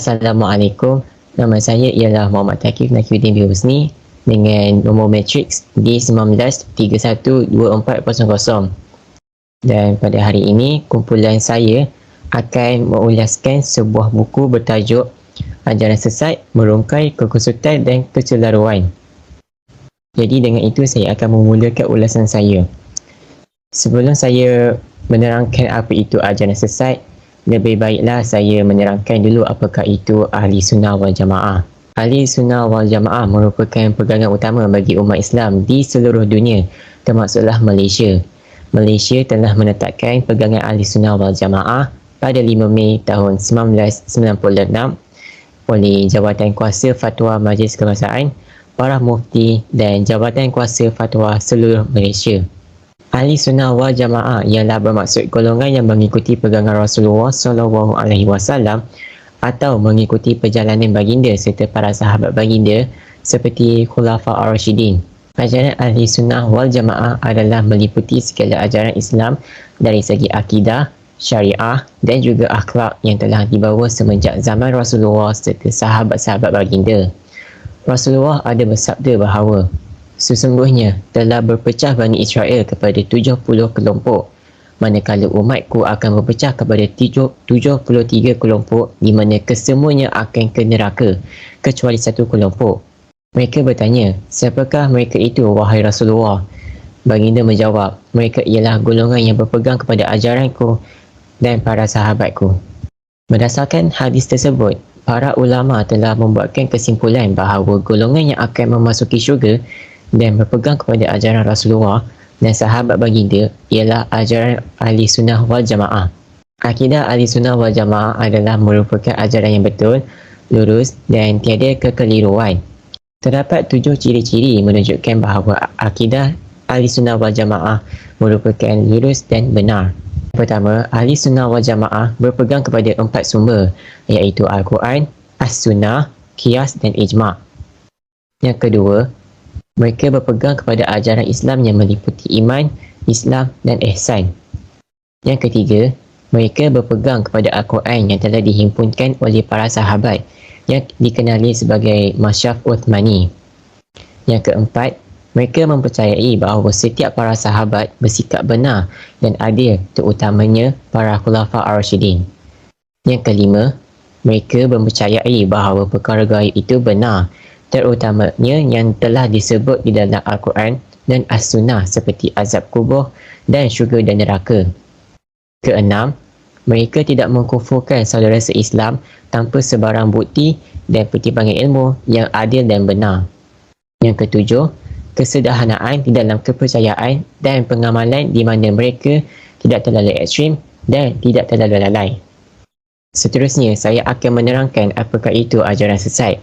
Assalamualaikum. Nama saya ialah Muhammad Thaqif Nakiuddin Husni dengan nombor matrix D19312400. Dan pada hari ini, kumpulan saya akan mengulaskan sebuah buku bertajuk Ajaran Sesat, Merungkai Kekusutan dan Kecelaruan. Jadi dengan itu saya akan memulakan ulasan saya. Sebelum saya menerangkan apa itu ajaran sesat, lebih baiklah saya menerangkan dulu apakah itu Ahli Sunnah wal Jamaah. Ahli Sunnah wal Jamaah merupakan pegangan utama bagi umat Islam di seluruh dunia, termasuklah Malaysia. Malaysia telah menetapkan pegangan Ahli Sunnah wal Jamaah pada 5 Mei tahun 1996 oleh Jabatan Kuasa Fatwa Majlis Kebangsaan, para mufti dan Jabatan Kuasa Fatwa seluruh Malaysia. Ahli Sunnah wal Jamaah ialah bermaksud golongan yang mengikuti pegangan Rasulullah SAW atau mengikuti perjalanan baginda serta para sahabat baginda seperti Khulafa Ar-Rasyidin. Ajaran Ahli Sunnah wal Jamaah adalah meliputi segala ajaran Islam dari segi akidah, syariah dan juga akhlak yang telah dibawa semenjak zaman Rasulullah serta sahabat-sahabat baginda. Rasulullah ada bersabda bahawa sesungguhnya telah berpecah Bani Israel kepada 70 kelompok, manakala umatku akan berpecah kepada 73 kelompok di mana kesemuanya akan ke neraka kecuali satu kelompok. Mereka bertanya, siapakah mereka itu wahai Rasulullah? Baginda menjawab, mereka ialah golongan yang berpegang kepada ajaranku dan para sahabatku. Berdasarkan hadis tersebut, para ulama telah membuatkan kesimpulan bahawa golongan yang akan memasuki syurga dan berpegang kepada ajaran Rasulullah dan sahabat baginda ialah ajaran Ahli Sunnah wal Jamaah. Akidah Ahli Sunnah wal Jamaah adalah merupakan ajaran yang betul, lurus dan tiada kekeliruan. Terdapat 7 ciri-ciri menunjukkan bahawa akidah Ahli Sunnah wal Jamaah merupakan lurus dan benar. Pertama, Ahli Sunnah wal Jamaah berpegang kepada 4 sumber, iaitu Al-Quran, As-Sunnah, Qiyas dan Ijma'. Yang kedua, mereka berpegang kepada ajaran Islam yang meliputi iman, Islam dan ihsan. Yang ketiga, mereka berpegang kepada Al-Quran yang telah dihimpunkan oleh para sahabat yang dikenali sebagai Masyaf Uthmani. Yang keempat, mereka mempercayai bahawa setiap para sahabat bersikap benar dan adil, terutamanya para Khulafa Ar-Rasyidin. Yang kelima, mereka mempercayai bahawa perkara gaib itu benar, terutamanya yang telah disebut di dalam Al-Quran dan As-Sunnah seperti azab kubur dan syurga dan neraka. Keenam, mereka tidak mengkufurkan saudara se-Islam tanpa sebarang bukti dan pertimbangan ilmu yang adil dan benar. Yang ketujuh, kesederhanaan di dalam kepercayaan dan pengamalan di mana mereka tidak terlalu ekstrim dan tidak terlalu lalai. Seterusnya, saya akan menerangkan apakah itu ajaran sesat.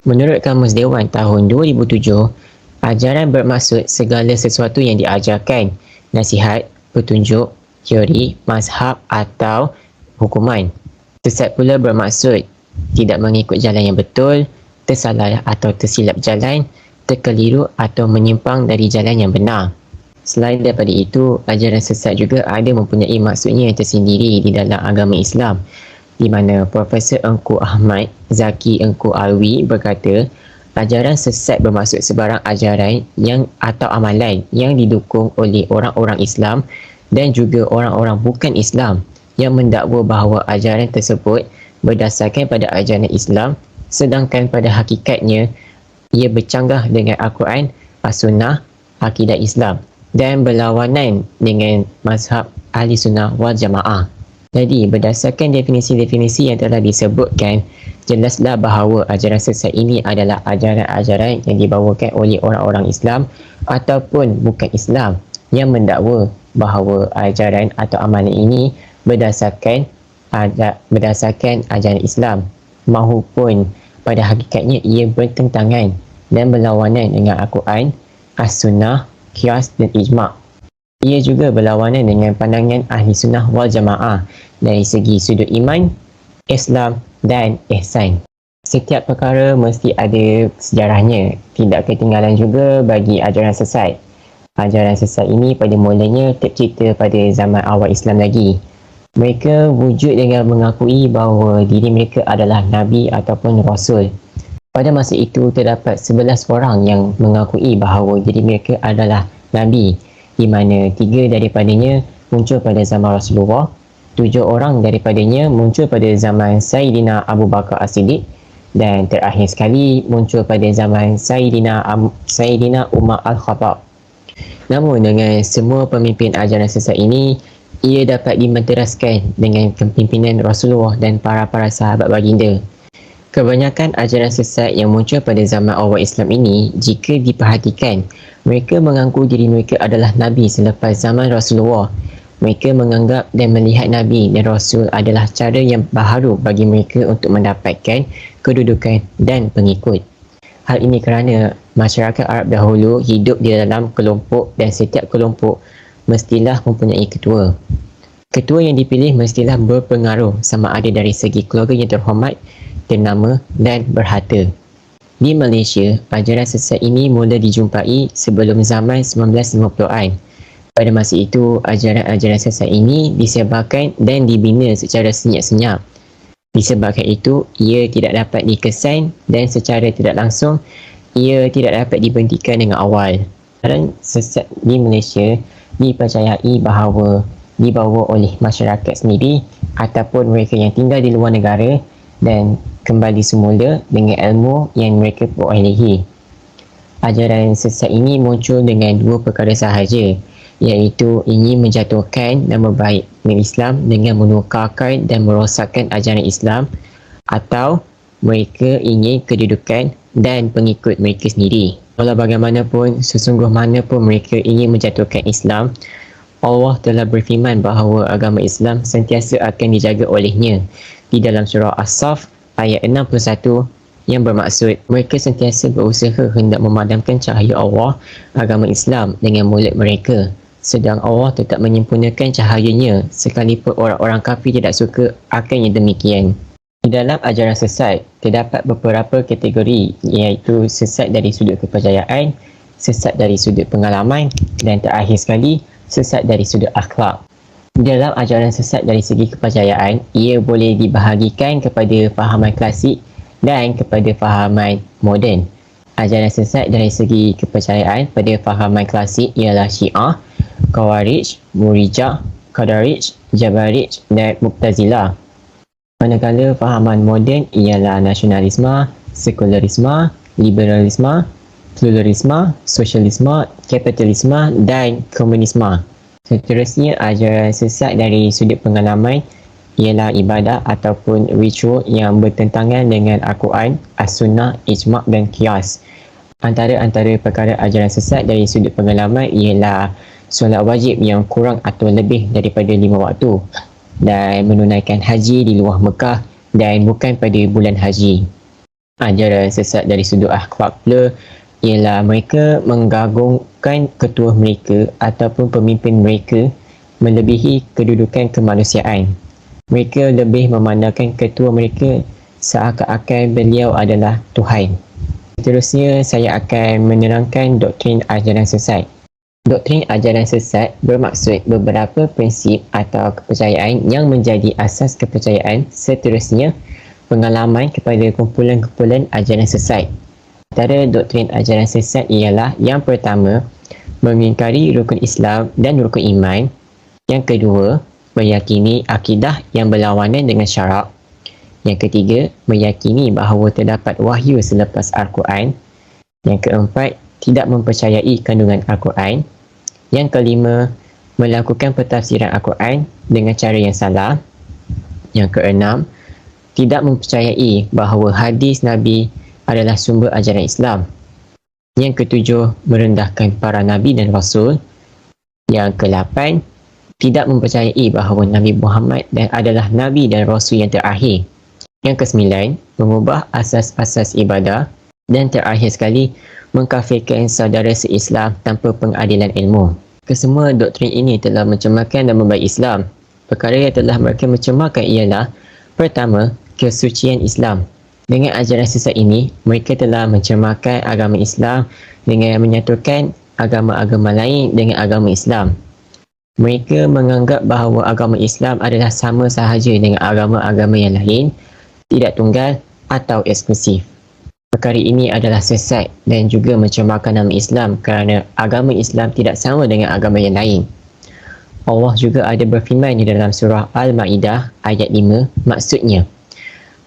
Menurut Kamus Dewan tahun 2007, ajaran bermaksud segala sesuatu yang diajarkan, nasihat, petunjuk, teori, mazhab atau hukuman. Sesat pula bermaksud tidak mengikut jalan yang betul, tersalah atau tersilap jalan, terkeliru atau menyimpang dari jalan yang benar. Selain daripada itu, ajaran sesat juga ada mempunyai maksudnya yang tersendiri di dalam agama Islam, di mana Profesor Engku Ahmad Zaki Engku Alwi berkata, ajaran sesat bermaksud sebarang ajaran yang atau amalan yang didukung oleh orang-orang Islam dan juga orang-orang bukan Islam yang mendakwa bahawa ajaran tersebut berdasarkan pada ajaran Islam, sedangkan pada hakikatnya ia bercanggah dengan Al-Quran, As-Sunnah, akidah Islam dan berlawanan dengan mazhab Ahli Sunnah wal Jamaah. Jadi, berdasarkan definisi-definisi yang telah disebutkan, jelaslah bahawa ajaran sesat ini adalah ajaran-ajaran yang dibawakan oleh orang-orang Islam ataupun bukan Islam yang mendakwa bahawa ajaran atau amalan ini berdasarkan ajaran Islam, mahupun pada hakikatnya ia bertentangan dan berlawanan dengan Al-Quran, As-Sunnah, Qiyas dan Ijma'. Ia juga berlawanan dengan pandangan Ahli Sunnah wal Jamaah dari segi sudut iman, Islam dan ihsan. Setiap perkara mesti ada sejarahnya, tidak ketinggalan juga bagi ajaran sesat. Ajaran sesat ini pada mulanya tercipta pada zaman awal Islam lagi. Mereka wujud dengan mengakui bahawa diri mereka adalah Nabi ataupun Rasul. Pada masa itu, terdapat 11 orang yang mengakui bahawa diri mereka adalah Nabi, di mana 3 daripadanya muncul pada zaman Rasulullah, 7 orang daripadanya muncul pada zaman Sayyidina Abu Bakar As-Siddiq, dan terakhir sekali muncul pada zaman Sayyidina Umar Al-Khattab. Namun dengan semua pemimpin ajaran sesat ini, ia dapat dimenteraskan dengan kepimpinan Rasulullah dan para sahabat baginda. Kebanyakan ajaran sesat yang muncul pada zaman awal Islam ini, jika diperhatikan, mereka mengaku diri mereka adalah Nabi selepas zaman Rasulullah. Mereka menganggap dan melihat Nabi dan Rasul adalah cara yang baharu bagi mereka untuk mendapatkan kedudukan dan pengikut. Hal ini kerana masyarakat Arab dahulu hidup di dalam kelompok dan setiap kelompok mestilah mempunyai ketua. Ketua yang dipilih mestilah berpengaruh sama ada dari segi keluarga yang terhormat, ternama dan berharta. Di Malaysia, ajaran sesat ini mula dijumpai sebelum zaman 1950-an. Pada masa itu, ajaran-ajaran sesat ini disebarkan dan dibina secara senyap-senyap. Disebabkan itu, ia tidak dapat dikesan dan secara tidak langsung, ia tidak dapat dibentikan dengan awal. Ajaran sesat di Malaysia dipercayai bahawa dibawa oleh masyarakat sendiri ataupun mereka yang tinggal di luar negara dan kembali semula dengan ilmu yang mereka perolehi. Ajaran sesat ini muncul dengan dua perkara sahaja, iaitu ingin menjatuhkan nama baik Islam dengan menukarkan dan merosakkan ajaran Islam, atau mereka ingin kedudukan dan pengikut mereka sendiri. Walau bagaimanapun, sesungguh mana pun mereka ingin menjatuhkan Islam, Allah telah berfirman bahawa agama Islam sentiasa akan dijaga olehnya di dalam surah As-Saff ayat 61, yang bermaksud mereka sentiasa berusaha hendak memadamkan cahaya Allah, agama Islam dengan mulut mereka, sedang Allah tetap menyempurnakan cahayanya sekalipun orang-orang kafir tidak suka akan yang demikian. Di dalam ajaran sesat, terdapat beberapa kategori, iaitu sesat dari sudut kepercayaan, sesat dari sudut pengalaman, dan terakhir sekali, sesat dari sudut akhlak. Dalam ajaran sesat dari segi kepercayaan, ia boleh dibahagikan kepada fahaman klasik dan kepada fahaman moden. Ajaran sesat dari segi kepercayaan pada fahaman klasik ialah Syiah, Khawarij, Murijah, Qadarij, Jabarij dan Mu'tazilah. Manakala fahaman moden ialah nasionalisme, sekularisme, liberalisme, pluralisme, sosialisme, kapitalisme dan komunisme. Seterusnya, ajaran sesat dari sudut pengalaman ialah ibadah ataupun ritual yang bertentangan dengan Al-Quran, As-Sunnah, Ijma' dan Qiyas. Antara perkara ajaran sesat dari sudut pengalaman ialah solat wajib yang kurang atau lebih daripada 5 waktu dan menunaikan haji di luar Mekah dan bukan pada bulan haji. Ajaran sesat dari sudut akhlak pula ialah mereka menggagungkan ketua mereka ataupun pemimpin mereka melebihi kedudukan kemanusiaan. Mereka lebih memandangkan ketua mereka seakan-akan beliau adalah Tuhan. Seterusnya, saya akan menerangkan doktrin ajaran sesat. Doktrin ajaran sesat bermaksud beberapa prinsip atau kepercayaan yang menjadi asas kepercayaan seterusnya pengalaman kepada kumpulan-kumpulan ajaran sesat. Antara doktrin ajaran sesat ialah yang pertama, mengingkari rukun Islam dan rukun iman. Yang kedua, meyakini akidah yang berlawanan dengan syarak. Yang ketiga, meyakini bahawa terdapat wahyu selepas Al-Quran. Yang keempat, tidak mempercayai kandungan Al-Quran. Yang kelima, melakukan pentafsiran Al-Quran dengan cara yang salah. Yang keenam, tidak mempercayai bahawa hadis Nabi adalah sumber ajaran Islam. Yang ketujuh, merendahkan para Nabi dan Rasul. Yang ke-8, tidak mempercayai bahawa Nabi Muhammad adalah Nabi dan Rasul yang terakhir. Yang ke-9, mengubah asas-asas ibadah. Dan terakhir sekali, mengkafirkan saudara se-Islam tanpa pengadilan ilmu. Kesemua doktrin ini telah mencemarkan nama baik Islam. Perkara yang telah mereka mencemarkan ialah, pertama, kesucian Islam. Dengan ajaran sesat ini, mereka telah mencemarkan agama Islam dengan menyatukan agama-agama lain dengan agama Islam. Mereka menganggap bahawa agama Islam adalah sama sahaja dengan agama-agama yang lain, tidak tunggal atau eksklusif. Perkara ini adalah sesat dan juga mencemarkan nama Islam kerana agama Islam tidak sama dengan agama yang lain. Allah juga ada berfirman di dalam surah Al-Ma'idah ayat 5, maksudnya,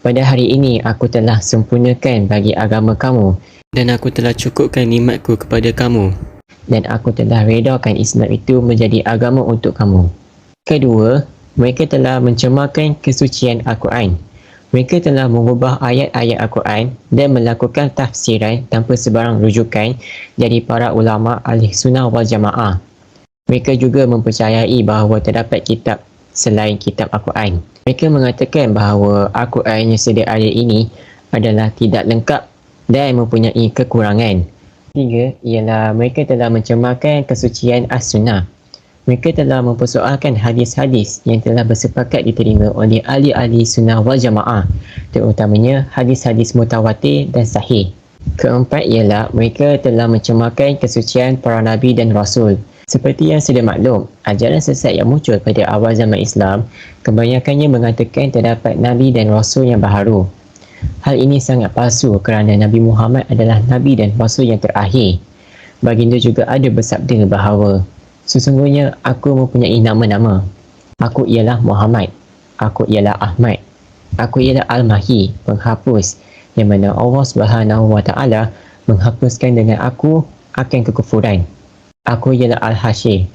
pada hari ini aku telah sempurnakan bagi agama kamu dan aku telah cukupkan nikmatku kepada kamu dan aku telah redakan Islam itu menjadi agama untuk kamu. Kedua, mereka telah mencemarkan kesucian Al-Quran. Mereka telah mengubah ayat-ayat Al-Quran dan melakukan tafsiran tanpa sebarang rujukan dari para ulama ahli sunnah wal jamaah. Mereka juga mempercayai bahawa terdapat kitab selain kitab Al-Quran. Mereka mengatakan bahawa Al-Quran yang sedia ada ini adalah tidak lengkap dan mempunyai kekurangan. Ketiga ialah mereka telah mencemarkan kesucian As-Sunnah. Mereka telah mempersoalkan hadis-hadis yang telah bersepakat diterima oleh ahli-ahli sunnah wal jamaah, terutamanya hadis-hadis mutawatir dan sahih. Keempat ialah mereka telah mencemarkan kesucian para nabi dan rasul. Seperti yang sudah maklum, ajaran sesat yang muncul pada awal zaman Islam kebanyakannya mengatakan terdapat nabi dan rasul yang baharu. Hal ini sangat palsu kerana Nabi Muhammad adalah Nabi dan Rasul yang terakhir. Baginda juga ada bersabda bahawa, sesungguhnya aku mempunyai nama-nama. Aku ialah Muhammad. Aku ialah Ahmad. Aku ialah Al-Mahi, penghapus, yang mana Allah SWT menghapuskan dengan aku akan kekufuran. Aku ialah Al-Hashir,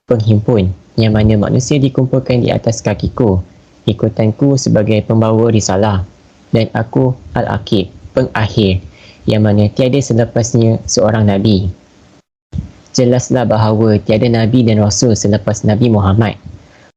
penghimpun, yang mana manusia dikumpulkan di atas kakiku, ikutanku sebagai pembawa risalah. Dan aku Al-Aqib, pengakhir, yang mana tiada selepasnya seorang Nabi. Jelaslah bahawa tiada Nabi dan Rasul selepas Nabi Muhammad.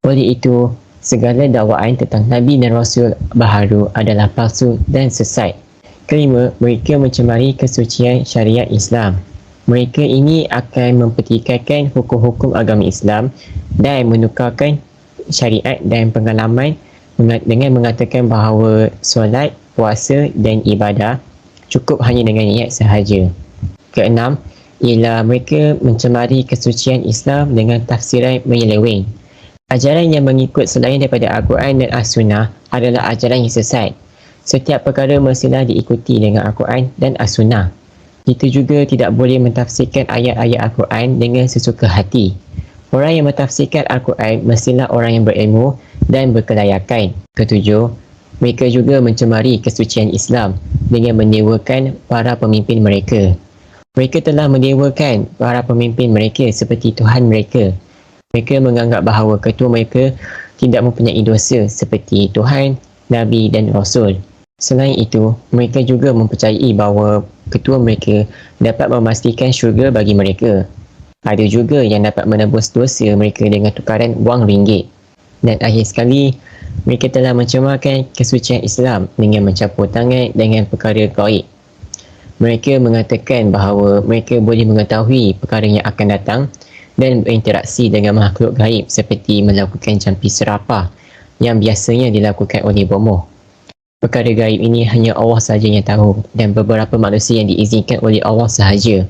Oleh itu, segala dakwaan tentang Nabi dan Rasul baharu adalah palsu dan sesat. Kelima, mereka mencemari kesucian syariat Islam. Mereka ini akan mempertikaikan hukum-hukum agama Islam dan menukarkan syariat dan pengalaman dengan mengatakan bahawa solat, puasa dan ibadah cukup hanya dengan niat sahaja. Keenam, ialah mereka mencemari kesucian Islam dengan tafsiran menyeleweng. Ajaran yang mengikut selain daripada Al-Quran dan As-Sunnah adalah ajaran yang sesat. Setiap perkara mestilah diikuti dengan Al-Quran dan As-Sunnah. Kita juga tidak boleh mentafsirkan ayat-ayat Al-Quran dengan sesuka hati. Orang yang mentafsirkan Al-Quran mestilah orang yang berilmu dan berkelayakan. Ketujuh, mereka juga mencemari kesucian Islam dengan mendewakan para pemimpin mereka. Mereka telah mendewakan para pemimpin mereka seperti Tuhan mereka. Mereka menganggap bahawa ketua mereka tidak mempunyai dosa seperti Tuhan, Nabi dan Rasul. Selain itu, mereka juga mempercayai bahawa ketua mereka dapat memastikan syurga bagi mereka. Ada juga yang dapat menebus dosa mereka dengan tukaran wang ringgit. Dan akhir sekali, mereka telah mencemarkan kesucian Islam dengan mencampur tangan dengan perkara gaib. Mereka mengatakan bahawa mereka boleh mengetahui perkara yang akan datang dan berinteraksi dengan makhluk gaib seperti melakukan jampi serapah yang biasanya dilakukan oleh bomoh. Perkara gaib ini hanya Allah sahaja yang tahu dan beberapa manusia yang diizinkan oleh Allah sahaja.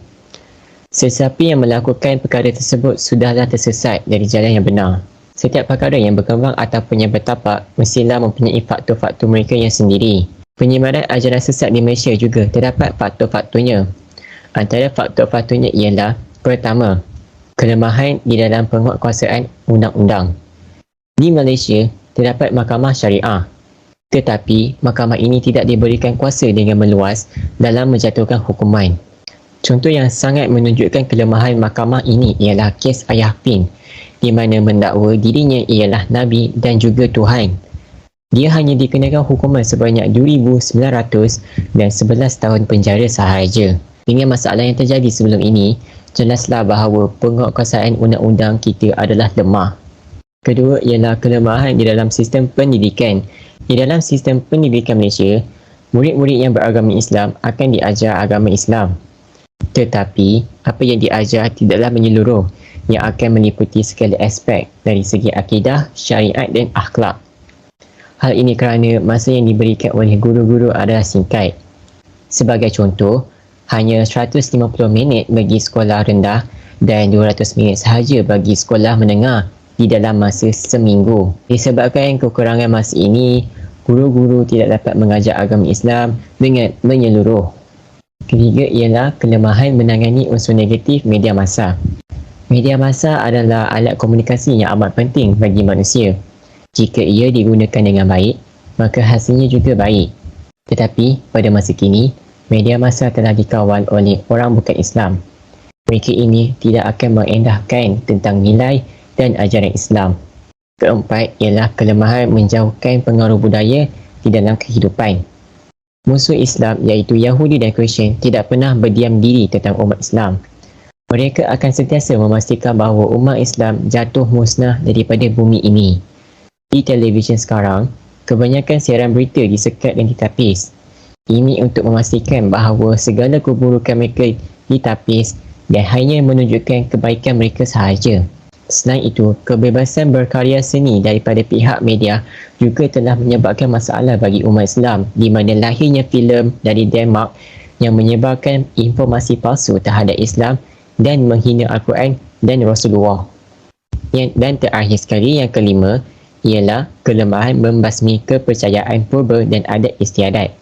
Sesiapa yang melakukan perkara tersebut sudahlah tersesat dari jalan yang benar. Setiap perkara yang berkembang ataupun yang bertapak mestilah mempunyai faktor-faktor mereka yang sendiri. Penyebaran ajaran sesat di Malaysia juga terdapat faktor-faktornya. Antara faktor-faktornya ialah, pertama, kelemahan di dalam penguatkuasaan undang-undang. Di Malaysia, terdapat mahkamah syariah. Tetapi, mahkamah ini tidak diberikan kuasa dengan meluas dalam menjatuhkan hukuman. Contoh yang sangat menunjukkan kelemahan mahkamah ini ialah kes Ayah Pin, di mana mendakwa dirinya ialah Nabi dan juga Tuhan. Dia hanya dikenakan hukuman sebanyak 2,900 dan 11 tahun penjara sahaja. Dengan masalah yang terjadi sebelum ini, jelaslah bahawa penguatkuasaan undang-undang kita adalah lemah. Kedua ialah kelemahan di dalam sistem pendidikan. Di dalam sistem pendidikan Malaysia, murid-murid yang beragama Islam akan diajar agama Islam. Tetapi, apa yang diajar tidaklah menyeluruh, yang akan meliputi segala aspek dari segi akidah, syariat dan akhlak. Hal ini kerana masa yang diberikan oleh guru-guru adalah singkat. Sebagai contoh, hanya 150 minit bagi sekolah rendah dan 200 minit sahaja bagi sekolah menengah di dalam masa seminggu. Disebabkan kekurangan masa ini, guru-guru tidak dapat mengajar agama Islam dengan menyeluruh. Ketiga ialah kelemahan menangani unsur negatif media massa. Media massa adalah alat komunikasi yang amat penting bagi manusia. Jika ia digunakan dengan baik, maka hasilnya juga baik. Tetapi pada masa kini, media massa telah dikawal oleh orang bukan Islam. Mereka ini tidak akan mengendahkan tentang nilai dan ajaran Islam. Keempat ialah kelemahan menjauhkan pengaruh budaya di dalam kehidupan. Musuh Islam iaitu Yahudi dan Kristian tidak pernah berdiam diri tentang umat Islam. Mereka akan sentiasa memastikan bahawa umat Islam jatuh musnah daripada bumi ini. Di televisyen sekarang, kebanyakan siaran berita disekat dan ditapis. Ini untuk memastikan bahawa segala keburukan mereka ditapis dan hanya menunjukkan kebaikan mereka sahaja. Selain itu, kebebasan berkarya seni daripada pihak media juga telah menyebabkan masalah bagi umat Islam, di mana lahirnya filem dari Denmark yang menyebarkan informasi palsu terhadap Islam dan menghina Al-Quran dan Rasulullah. Dan terakhir sekali, yang kelima ialah kelemahan membasmi kepercayaan purba dan adat istiadat.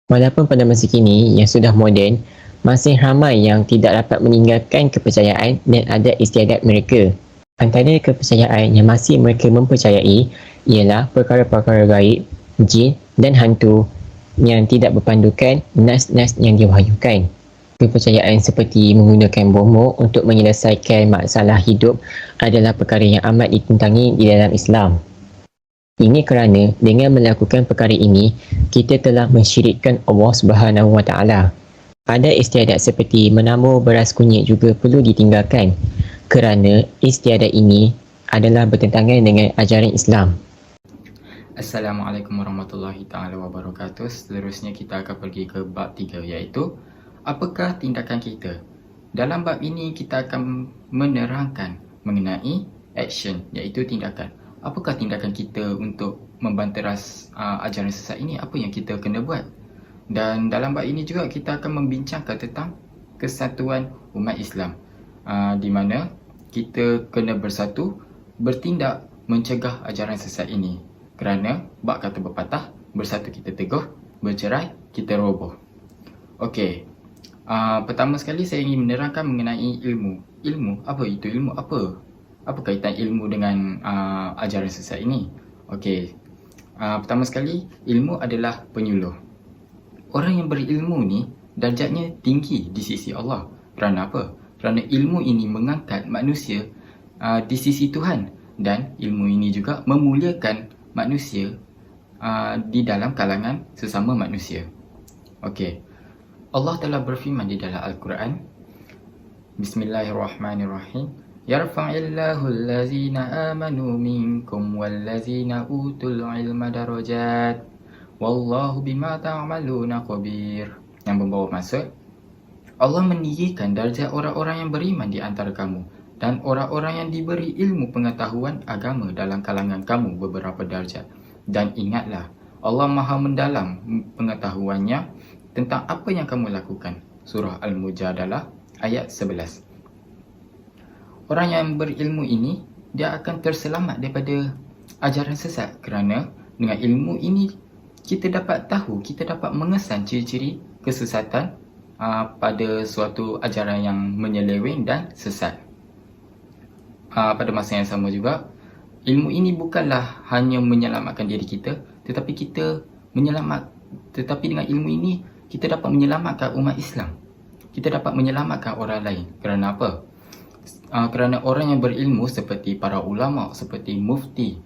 Walaupun pada masa kini yang sudah moden, masih ramai yang tidak dapat meninggalkan kepercayaan dan adat istiadat mereka. Antara kepercayaan yang masih mereka mempercayai ialah perkara-perkara gaib, jin dan hantu yang tidak berpandukan nas-nas yang diwahyukan. Kepercayaan seperti menggunakan bomo untuk menyelesaikan masalah hidup adalah perkara yang amat ditentangi di dalam Islam. Ini kerana dengan melakukan perkara ini, kita telah mensyirikkan Allah Subhanahu Wa Taala. Adat istiadat seperti menabur beras kunyit juga perlu ditinggalkan, kerana istiadat ini adalah bertentangan dengan ajaran Islam. Assalamualaikum warahmatullahi taala wabarakatuh. Seterusnya kita akan pergi ke bab 3, iaitu apakah tindakan kita. Dalam bab ini kita akan menerangkan mengenai action, iaitu tindakan. Apakah tindakan kita untuk membanteras ajaran sesat ini? Apa yang kita kena buat? Dan dalam bab ini juga kita akan membincangkan tentang kesatuan umat Islam, di mana kita kena bersatu bertindak mencegah ajaran sesat ini. Kerana bab kata berpatah, bersatu kita teguh, bercerai kita roboh. Okey. Pertama sekali saya ingin menerangkan mengenai ilmu. Ilmu, apa itu ilmu? Apa kaitan ilmu dengan ajaran sesat ini? Okey. Pertama sekali, ilmu adalah penyuluh. Orang yang berilmu ni darjatnya tinggi di sisi Allah. Kerana apa? Kerana ilmu ini mengangkat manusia di sisi Tuhan, dan ilmu ini juga memuliakan manusia di dalam kalangan sesama manusia. Okey. Allah telah berfirman di dalam Al-Quran, Bismillahirrahmanirrahim. Yarfa'illahu allazina amanu minkum wallazina utul ilma darajat. Wallahu bima ta'maluna khabir. Yang membawa maksud, Allah meninggikan darjat orang-orang yang beriman di antara kamu dan orang-orang yang diberi ilmu pengetahuan agama dalam kalangan kamu beberapa darjat. Dan ingatlah, Allah Maha mendalam pengetahuannya tentang apa yang kamu lakukan. Surah Al-Mujadalah ayat 11. Orang yang berilmu ini, dia akan terselamat daripada ajaran sesat, kerana dengan ilmu ini kita dapat tahu, kita dapat mengesan ciri-ciri kesesatan pada suatu ajaran yang menyeleweng dan sesat. Pada masa yang sama juga, ilmu ini bukanlah hanya menyelamatkan diri kita, tetapi dengan ilmu ini kita dapat menyelamatkan umat Islam. Kita dapat menyelamatkan orang lain. Kerana apa? Kerana orang yang berilmu seperti para ulama, seperti mufti,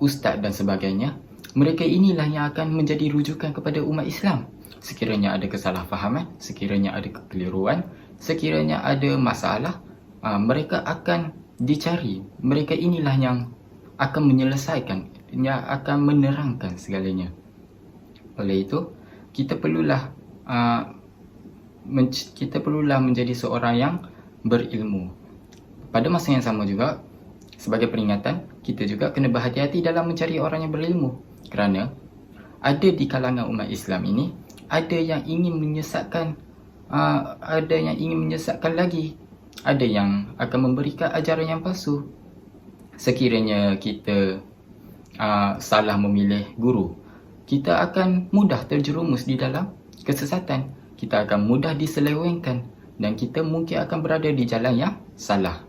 ustaz dan sebagainya, mereka inilah yang akan menjadi rujukan kepada umat Islam. Sekiranya ada kesalahfahaman, sekiranya ada kekeliruan, sekiranya ada masalah, mereka akan dicari. Mereka inilah yang akan menyelesaikan, yang akan menerangkan segalanya. Oleh itu, kita perlulah menjadi seorang yang berilmu. Pada masa yang sama juga, sebagai peringatan, kita juga kena berhati-hati dalam mencari orang yang berilmu. Kerana ada di kalangan umat Islam ini, ada yang ingin menyesatkan lagi ada yang akan memberikan ajaran yang palsu. Sekiranya kita salah memilih guru, kita akan mudah terjerumus di dalam kesesatan. Kita akan mudah diselewengkan dan kita mungkin akan berada di jalan yang salah.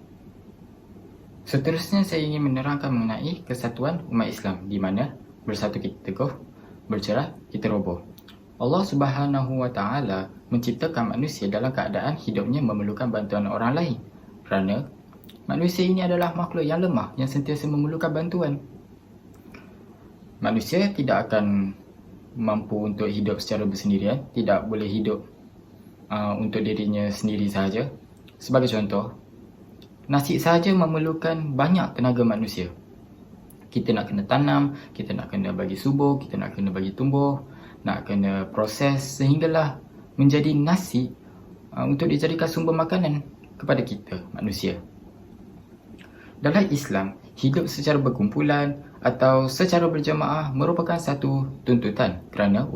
Seterusnya saya ingin menerangkan mengenai kesatuan umat Islam, di mana bersatu kita teguh, bercerai kita roboh. Allah Subhanahu wa Ta'ala menciptakan manusia dalam keadaan hidupnya memerlukan bantuan orang lain, kerana manusia ini adalah makhluk yang lemah yang sentiasa memerlukan bantuan. Manusia tidak akan mampu untuk hidup secara bersendirian, tidak boleh hidup untuk dirinya sendiri sahaja. Sebagai contoh, nasi sahaja memerlukan banyak tenaga manusia. Kita nak kena tanam, kita nak kena bagi subur, kita nak kena bagi tumbuh, nak kena proses sehinggalah menjadi nasi untuk dijadikan sumber makanan kepada kita, manusia. Dalam Islam, hidup secara berkumpulan atau secara berjamaah merupakan satu tuntutan kerana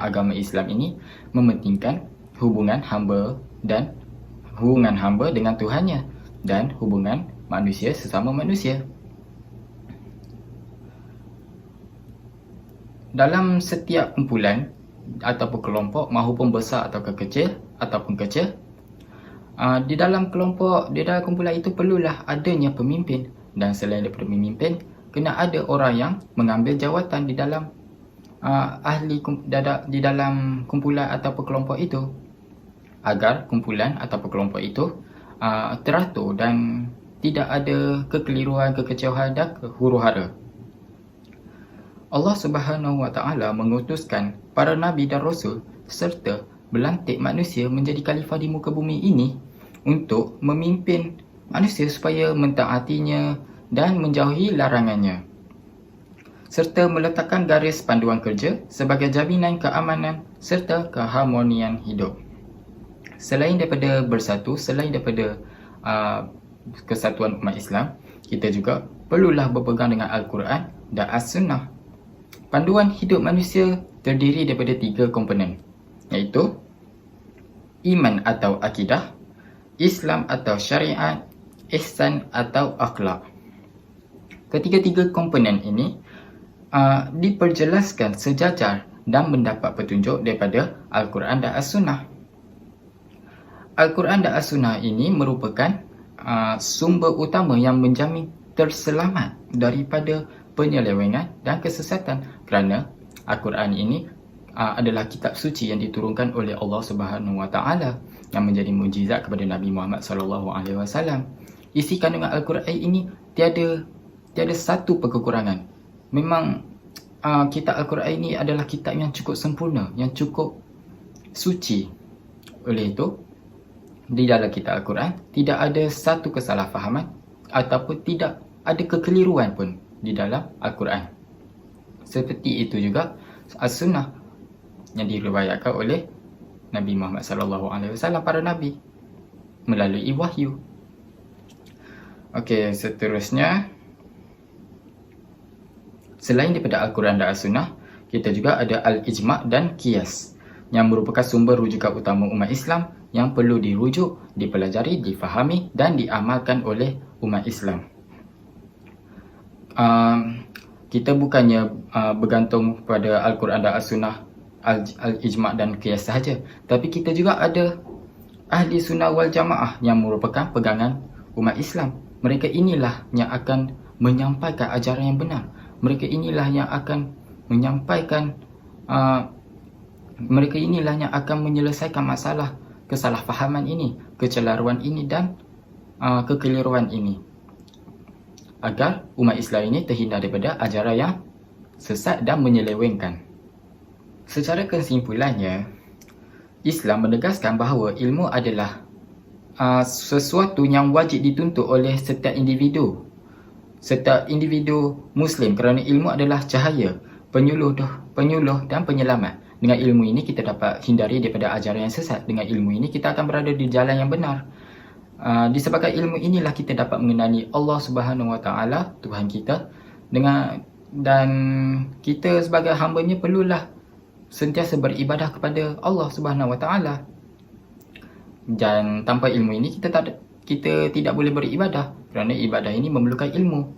agama Islam ini mementingkan hubungan hamba dengan Tuhannya dan hubungan manusia sesama manusia. Dalam setiap kumpulan ataupun kelompok, mahupun besar ataupun kecil, di dalam kumpulan itu perlulah adanya pemimpin, dan selain daripada pemimpin, kena ada orang yang mengambil jawatan di dalam di dalam kumpulan ataupun kelompok itu, agar kumpulan ataupun kelompok itu teratur dan tidak ada kekeliruan, kekecewaan dan huru-hara. Allah Subhanahu wa Ta'ala mengutuskan para nabi dan rasul serta berlantik manusia menjadi khalifah di muka bumi ini untuk memimpin manusia supaya mentaatinya dan menjauhi larangannya, serta meletakkan garis panduan kerja sebagai jaminan keamanan serta keharmonian hidup. Selain daripada bersatu, selain daripada kesatuan umat Islam, kita juga perlulah berpegang dengan Al-Quran dan As-Sunnah. Panduan hidup manusia terdiri daripada 3 komponen, iaitu iman atau akidah, Islam atau syariat, ihsan atau akhlak. Ketiga-tiga komponen ini diperjelaskan sejajar dan mendapat petunjuk daripada Al-Quran dan As-Sunnah. Al-Quran dan As-Sunnah ini merupakan sumber utama yang menjamin terselamat daripada penyelewengan dan kesesatan, kerana Al-Quran ini adalah kitab suci yang diturunkan oleh Allah Subhanahu wa Ta'ala yang menjadi mukjizat kepada Nabi Muhammad sallallahu alaihi wasallam. Isi kandungan Al-Quran ini tiada satu kekurangan. Memang kitab Al-Quran ini adalah kitab yang cukup sempurna, yang cukup suci. Oleh itu, di dalam kitab Al-Quran tidak ada satu kesalahfahaman ataupun tidak ada kekeliruan pun di dalam Al-Quran. Seperti itu juga As-Sunnah yang diriwayatkan oleh Nabi Muhammad sallallahu alaihi wasallam, para nabi, melalui wahyu. Okey, seterusnya, selain daripada Al-Quran dan As-Sunnah, kita juga ada Al-Ijma' dan Qiyas yang merupakan sumber rujukan utama umat Islam yang perlu dirujuk, dipelajari, difahami dan diamalkan oleh umat Islam. Kita bukannya bergantung pada Al-Quran dan As-Sunnah, Al-Ijma' dan Qiyas sahaja, tapi kita juga ada Ahli Sunnah wal Jamaah yang merupakan pegangan umat Islam. Mereka inilah yang akan menyampaikan ajaran yang benar. Mereka inilah yang akan menyampaikan mereka inilah yang akan menyelesaikan masalah kesalahfahaman ini, kecelaruan ini dan kekeliruan ini, agar umat Islam ini terhindar daripada ajaran yang sesat dan menyelewengkan. Secara kesimpulannya, Islam menegaskan bahawa ilmu adalah sesuatu yang wajib dituntut oleh setiap individu Muslim, kerana ilmu adalah cahaya, penyuluh dan penyelamat. Dengan ilmu ini kita dapat hindari daripada ajaran yang sesat. Dengan ilmu ini kita akan berada di jalan yang benar. Disebabkan ilmu inilah kita dapat mengenali Allah Subhanahu wa Ta'ala, Tuhan kita, dan kita sebagai hamba-Nya perlulah sentiasa beribadah kepada Allah Subhanahu wa Ta'ala. Dan tanpa ilmu ini kita tidak boleh beribadah, kerana ibadah ini memerlukan ilmu.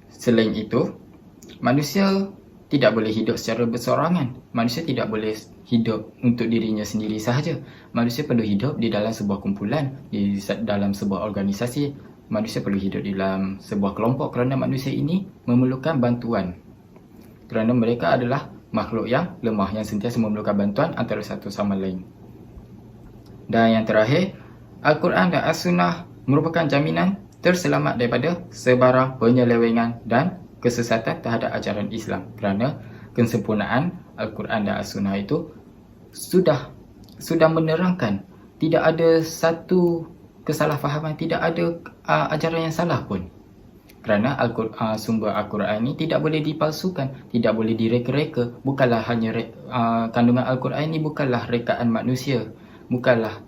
Selain itu, manusia tidak boleh hidup secara bersorangan. Manusia tidak boleh hidup untuk dirinya sendiri sahaja. Manusia perlu hidup di dalam sebuah kumpulan, di dalam sebuah organisasi. Manusia perlu hidup di dalam sebuah kelompok kerana manusia ini memerlukan bantuan. Kerana mereka adalah makhluk yang lemah, yang sentiasa memerlukan bantuan antara satu sama lain. Dan yang terakhir, Al-Quran dan As-Sunnah merupakan jaminan terselamat daripada sebarang penyelewengan dan kesesatan terhadap ajaran Islam, kerana kesempurnaan Al-Quran dan As-Sunnah itu sudah menerangkan, tidak ada satu kesalahfahaman, tidak ada ajaran yang salah pun. Kerana sumber Al-Quran ini tidak boleh dipalsukan, tidak boleh direka-reka. Bukanlah hanya kandungan Al-Quran ini bukanlah rekaan manusia, bukanlah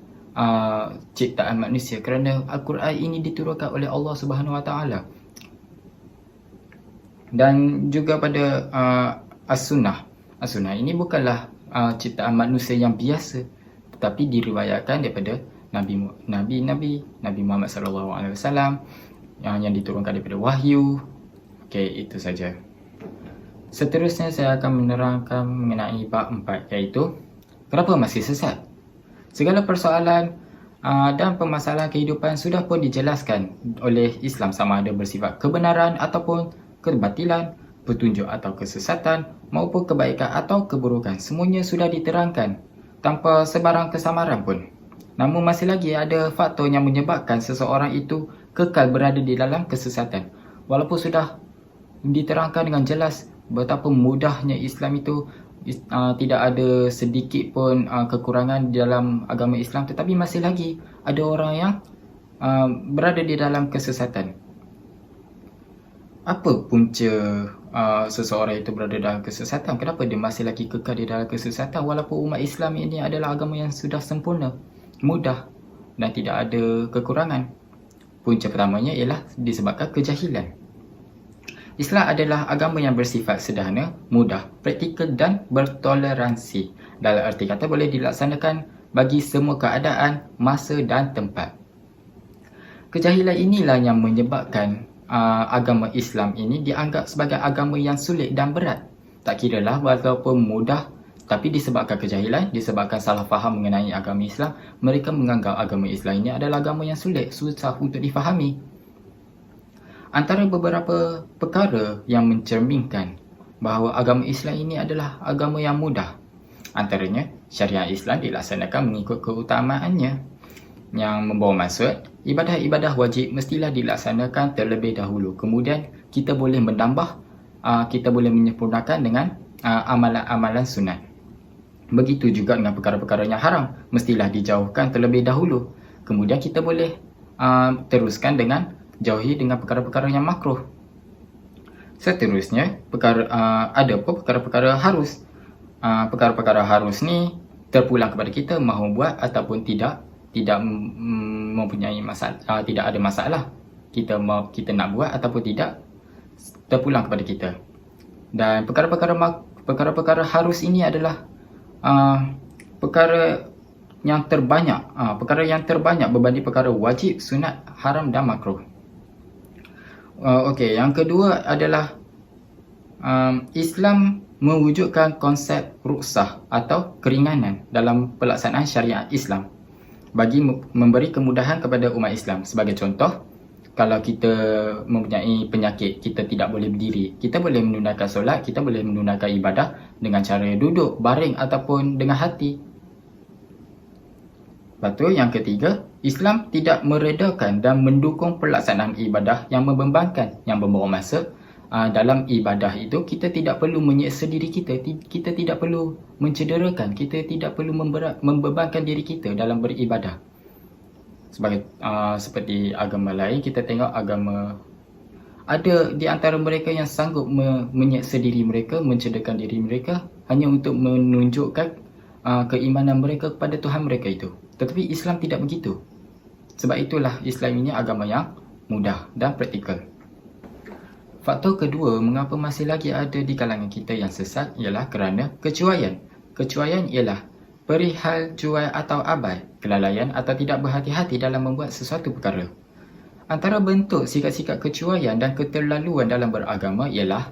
ciptaan manusia, kerana Al-Quran ini diturunkan oleh Allah Subhanahu Wa Taala. Dan juga pada As-Sunnah. As-Sunnah ini bukanlah ciptaan manusia yang biasa, tetapi diriwayatkan daripada Nabi Muhammad SAW yang diturunkan daripada wahyu. Okey, itu saja. Seterusnya saya akan menerangkan mengenai bab 4, iaitu kenapa masih sesat. Segala persoalan dan permasalahan kehidupan sudah pun dijelaskan oleh Islam, sama ada bersifat kebenaran ataupun kebatilan, petunjuk atau kesesatan, maupun kebaikan atau keburukan. Semuanya sudah diterangkan tanpa sebarang kesamaran pun. Namun masih lagi ada faktor yang menyebabkan seseorang itu kekal berada di dalam kesesatan. Walaupun sudah diterangkan dengan jelas betapa mudahnya Islam itu, tidak ada sedikit pun kekurangan di dalam agama Islam, tetapi masih lagi ada orang yang berada di dalam kesesatan. Apa punca seseorang itu berada dalam kesesatan? Kenapa dia masih lagi kekal di dalam kesesatan walaupun umat Islam ini adalah agama yang sudah sempurna, mudah dan tidak ada kekurangan? Punca pertamanya ialah disebabkan kejahilan. Islam adalah agama yang bersifat sederhana, mudah, praktikal dan bertoleransi. Dalam arti kata boleh dilaksanakan bagi semua keadaan, masa dan tempat. Kejahilan inilah yang menyebabkan agama Islam ini dianggap sebagai agama yang sulit dan berat. Tak kiralah walaupun mudah, tapi disebabkan kejahilan, disebabkan salah faham mengenai agama Islam, mereka menganggap agama Islam ini adalah agama yang sulit, susah untuk difahami. Antara beberapa perkara yang mencerminkan bahawa agama Islam ini adalah agama yang mudah, antaranya syariat Islam dilaksanakan mengikut keutamaannya, yang membawa maksud ibadah-ibadah wajib mestilah dilaksanakan terlebih dahulu. Kemudian kita boleh menambah, kita boleh menyempurnakan dengan amalan-amalan sunat. Begitu juga dengan perkara-perkara yang haram, mestilah dijauhkan terlebih dahulu. Kemudian kita boleh teruskan dengan jauhi dengan perkara-perkara yang makruh. Seterusnya, ada pun perkara-perkara harus. Perkara-perkara harus ni terpulang kepada kita mahu buat ataupun tidak mempunyai masalah, tidak ada masalah. Kita nak buat ataupun tidak, terpulang kepada kita. Dan perkara-perkara harus ini adalah perkara yang terbanyak, berbanding perkara wajib, sunat, haram dan makruh. Okey, yang kedua adalah Islam mewujudkan konsep rukhsah atau keringanan dalam pelaksanaan syariat Islam bagi memberi kemudahan kepada umat Islam. Sebagai contoh, kalau kita mempunyai penyakit, kita tidak boleh berdiri, kita boleh menunaikan solat, kita boleh menunaikan ibadah dengan cara duduk, baring ataupun dengan hati. Lepas tu yang ketiga, Islam tidak meredakan dan mendukung pelaksanaan ibadah yang membebankan, yang membawa masa. Dalam ibadah itu kita tidak perlu menyeksa diri kita, kita tidak perlu mencederakan, kita tidak perlu membebankan diri kita dalam beribadah. Seperti agama lain, kita tengok agama, ada di antara mereka yang sanggup menyeksa diri mereka, mencederakan diri mereka hanya untuk menunjukkan keimanan mereka kepada Tuhan mereka itu. Tetapi Islam tidak begitu. Sebab itulah Islam ini agama yang mudah dan praktikal. Faktor kedua mengapa masih lagi ada di kalangan kita yang sesat ialah kerana kecuaian. Kecuaian ialah perihal jual atau abai. kelalaian atau tidak berhati-hati dalam membuat sesuatu perkara. Antara bentuk sikap-sikap kecuaian dan keterlaluan dalam beragama ialah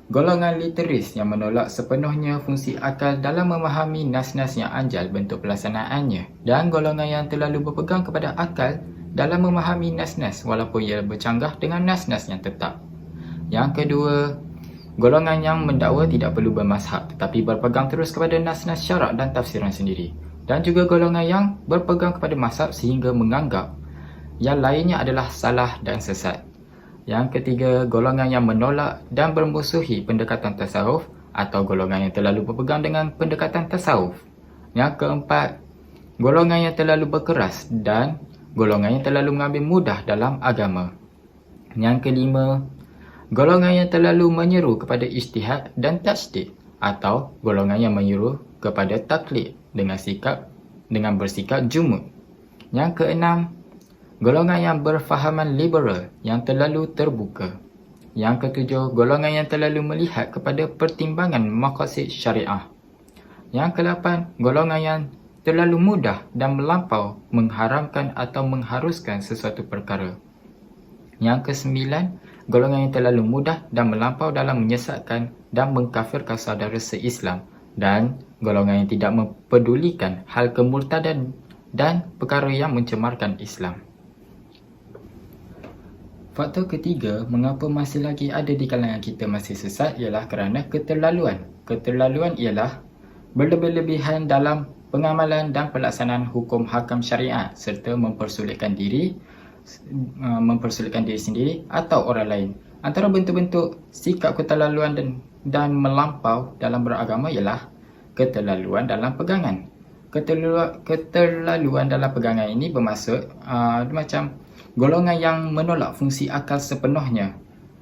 golongan literis yang menolak sepenuhnya fungsi akal dalam memahami nas-nas yang anjal bentuk pelaksanaannya, dan golongan yang terlalu berpegang kepada akal dalam memahami nas-nas walaupun ia bercanggah dengan nas-nas yang tetap. Yang kedua, golongan yang mendakwa tidak perlu bermazhab tetapi berpegang terus kepada nas-nas syarak dan tafsiran sendiri. Dan juga golongan yang berpegang kepada mazhab sehingga menganggap yang lainnya adalah salah dan sesat. Yang ketiga, golongan yang menolak dan bermusuhi pendekatan tasawuf atau golongan yang terlalu berpegang dengan pendekatan tasawuf. Yang keempat, golongan yang terlalu berkeras dan golongan yang terlalu mengambil mudah dalam agama. Yang kelima, golongan yang terlalu menyeru kepada ijtihad dan tajdid atau golongan yang menyeru kepada taklid dengan bersikap jumud. Yang keenam, golongan yang berfahaman liberal yang terlalu terbuka. Yang ketujuh, golongan yang terlalu melihat kepada pertimbangan maqasid syariah. Yang kelapan, golongan yang terlalu mudah dan melampau mengharamkan atau mengharuskan sesuatu perkara. Yang kesembilan, golongan yang terlalu mudah dan melampau dalam menyesatkan dan mengkafirkan saudara se-Islam, dan golongan yang tidak mempedulikan hal kemurtadan dan perkara yang mencemarkan Islam. Faktor ketiga, mengapa masih lagi ada di kalangan kita masih sesat ialah kerana keterlaluan. Keterlaluan ialah berlebih-lebihan dalam pengamalan dan pelaksanaan hukum hakam syariat serta mempersulitkan diri sendiri atau orang lain. Antara bentuk-bentuk sikap keterlaluan dan melampau dalam beragama ialah keterlaluan dalam pegangan. Keterlaluan dalam pegangan ini bermaksud macam golongan yang menolak fungsi akal sepenuhnya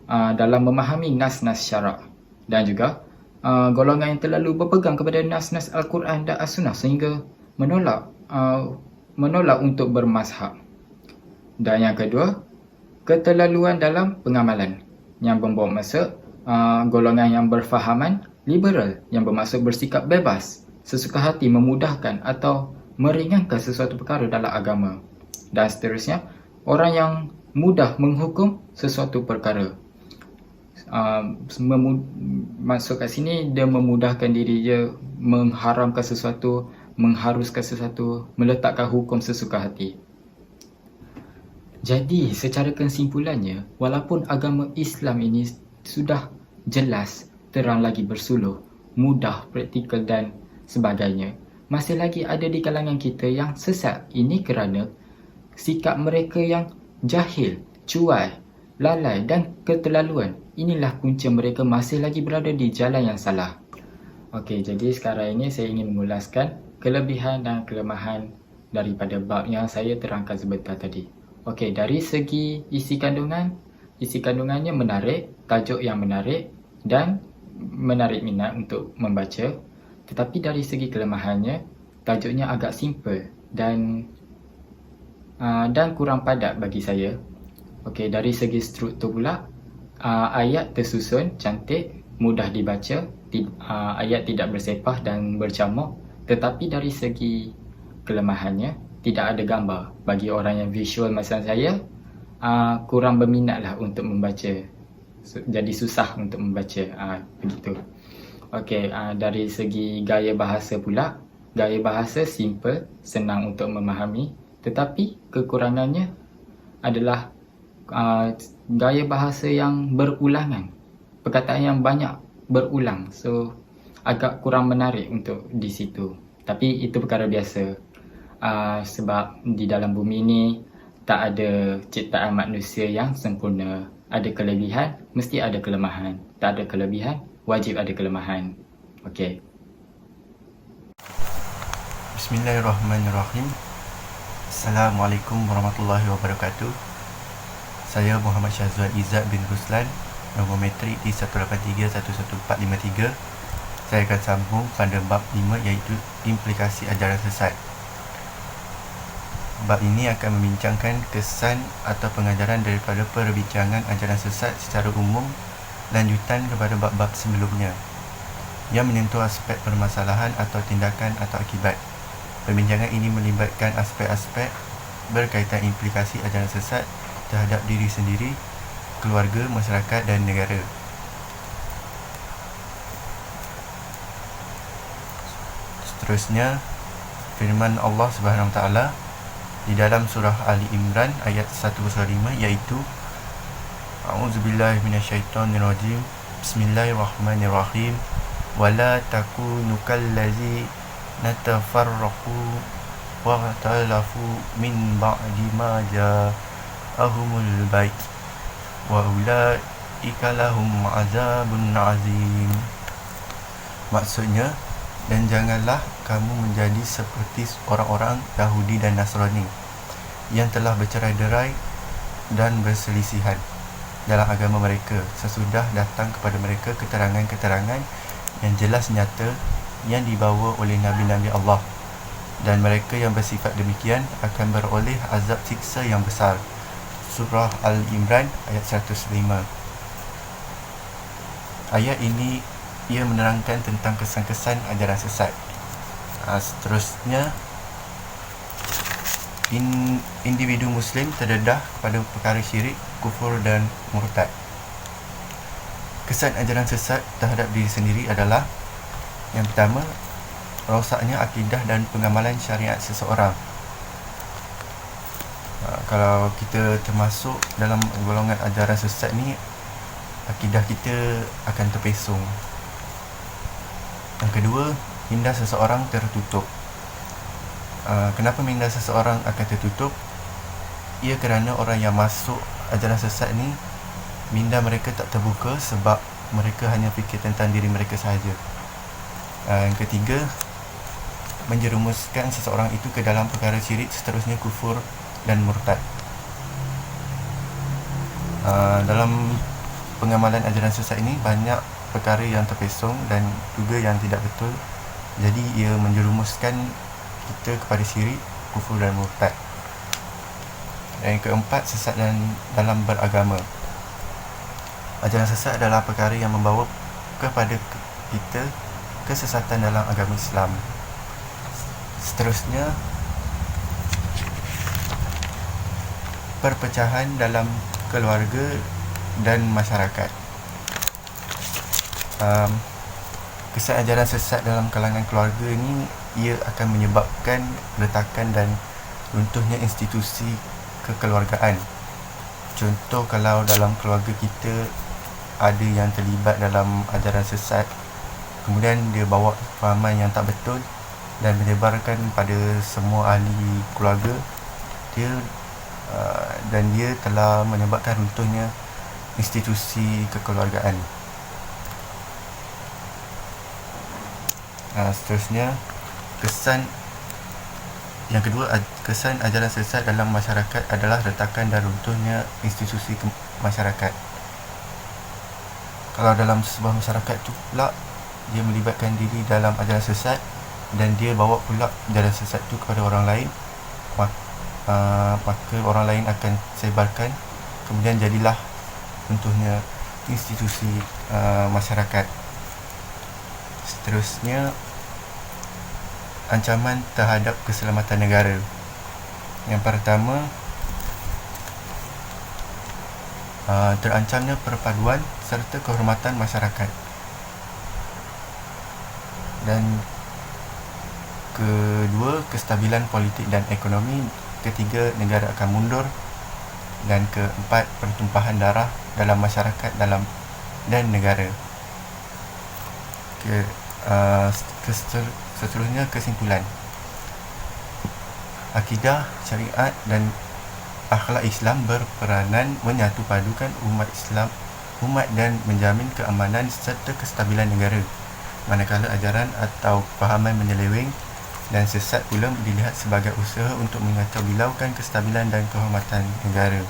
dalam memahami nas-nas syarak, dan juga golongan yang terlalu berpegang kepada nas-nas Al-Quran dan As-Sunnah sehingga menolak untuk bermazhab. Dan yang kedua, keterlaluan dalam pengamalan yang membawa maksud golongan yang berfahaman liberal yang bermaksud bersikap bebas, sesuka hati memudahkan atau meringankan sesuatu perkara dalam agama. Dan seterusnya, orang yang mudah menghukum sesuatu perkara. Maksud kat sini, dia memudahkan diri dia mengharamkan sesuatu, mengharuskan sesuatu, meletakkan hukum sesuka hati. Jadi, secara kesimpulannya, walaupun agama Islam ini sudah jelas, terang lagi bersuluh, mudah, praktikal dan sebagainya, masih lagi ada di kalangan kita yang sesat. Ini kerana sikap mereka yang jahil, cuai, lalai dan keterlaluan. Inilah punca mereka masih lagi berada di jalan yang salah. Okey, jadi sekarang ini saya ingin mengulaskan kelebihan dan kelemahan daripada bab yang saya terangkan sebentar tadi. Okey, dari segi isi kandungannya menarik, tajuk yang menarik dan menarik minat untuk membaca. Tetapi dari segi kelemahannya, tajuknya agak simple dan kurang padat bagi saya. Okey, dari segi struktur pula, ayat tersusun cantik, mudah dibaca, ayat tidak bersepah dan bercamuk. Tetapi dari segi kelemahannya, tidak ada gambar. Bagi orang yang visual macam saya, kurang berminatlah untuk membaca. Jadi susah untuk membaca, begitu. Okey, dari segi gaya bahasa pula, gaya bahasa simple, senang untuk memahami. Tetapi kekurangannya adalah gaya bahasa yang berulangan, perkataan yang banyak berulang. So, agak kurang menarik untuk di situ. Tapi itu perkara biasa. Sebab di dalam bumi ini tak ada ciptaan manusia yang sempurna. Ada kelebihan, mesti ada kelemahan. Tak ada kelebihan, wajib ada kelemahan. Okey. Bismillahirrahmanirrahim. Assalamualaikum warahmatullahi wabarakatuh. Saya Muhammad Syazwan Izzat bin Ruslan, nombor metrik D183-11453. Saya akan sambung pada bab 5 iaitu implikasi ajaran sesat. Bab ini akan membincangkan kesan atau pengajaran daripada perbincangan ajaran sesat secara umum, lanjutan kepada bab-bab sebelumnya yang menyentuh aspek permasalahan atau tindakan atau akibat. Perbincangan ini melibatkan aspek-aspek berkaitan implikasi ajaran sesat terhadap diri sendiri, keluarga, masyarakat dan negara. Seterusnya, firman Allah Subhanahu Wa Taala di dalam surah Ali Imran ayat 105, iaitu A'udzubillahi minasyaitonirrajim. Bismillahirrahmanirrahim. Wala takunu kallazi natafarraqu wa talafu min ba'di ma ja'ahumul bait wa ulaika lahum azabun azim. Maksudnya, dan janganlah kamu menjadi seperti orang-orang Yahudi dan Nasrani yang telah bercerai-berai dan berselisihan dalam agama mereka sesudah datang kepada mereka keterangan-keterangan yang jelas nyata yang dibawa oleh Nabi-Nabi Allah, dan mereka yang bersifat demikian akan beroleh azab siksa yang besar. Surah Al-Imran ayat 105. Ayat ini ia menerangkan tentang kesan-kesan ajaran sesat. Seterusnya, individu Muslim terdedah pada perkara syirik, kufur dan murtad. Kesan ajaran sesat terhadap diri sendiri adalah: yang pertama, rosaknya akidah dan pengamalan syariat seseorang. Kalau kita termasuk dalam golongan ajaran sesat ni, akidah kita akan terpesong. Yang kedua, minda seseorang tertutup. Kenapa minda seseorang akan tertutup? Ia kerana orang yang masuk ajaran sesat ni, minda mereka tak terbuka sebab mereka hanya fikir tentang diri mereka sahaja. Yang ketiga, menjerumuskan seseorang itu ke dalam perkara syirik, seterusnya kufur dan murtad. Dalam pengamalan ajaran sesat ini banyak perkara yang terpesong dan juga yang tidak betul. Jadi ia menjerumuskan kita kepada syirik, kufur dan murtad. Dan yang keempat, sesat dalam beragama. Ajaran sesat adalah perkara yang membawa kepada kita kesesatan dalam agama Islam. Seterusnya, perpecahan dalam keluarga dan masyarakat. Kesan ajaran sesat dalam kalangan keluarga ini, ia akan menyebabkan retakan dan runtuhnya institusi kekeluargaan. Contoh, kalau dalam keluarga kita ada yang terlibat dalam ajaran sesat, kemudian dia bawa fahaman yang tak betul dan menyebarkan pada semua ahli keluarga dia, dan dia telah menyebabkan runtuhnya institusi kekeluargaan. Seterusnya, kesan yang kedua, kesan ajaran sesat dalam masyarakat adalah retakan dan runtuhnya institusi masyarakat. Kalau dalam sebuah masyarakat tu pula dia melibatkan diri dalam ajaran sesat dan dia bawa pula ajaran sesat tu kepada orang lain, maka orang lain akan sebarkan, kemudian jadilah runtuhnya institusi masyarakat. Seterusnya, ancaman terhadap keselamatan negara. Yang pertama, terancamnya perpaduan serta kehormatan masyarakat. Dan kedua, kestabilan politik dan ekonomi. Ketiga, negara akan mundur. Dan keempat, pertumpahan darah dalam masyarakat dan negara. Seterusnya, kesimpulan. Akidah, syariat dan akhlak Islam berperanan menyatupadukan umat dan menjamin keamanan serta kestabilan negara, manakala ajaran atau fahaman menyeleweng dan sesat pula dilihat sebagai usaha untuk mengacau bilaukan kestabilan dan kehormatan negara.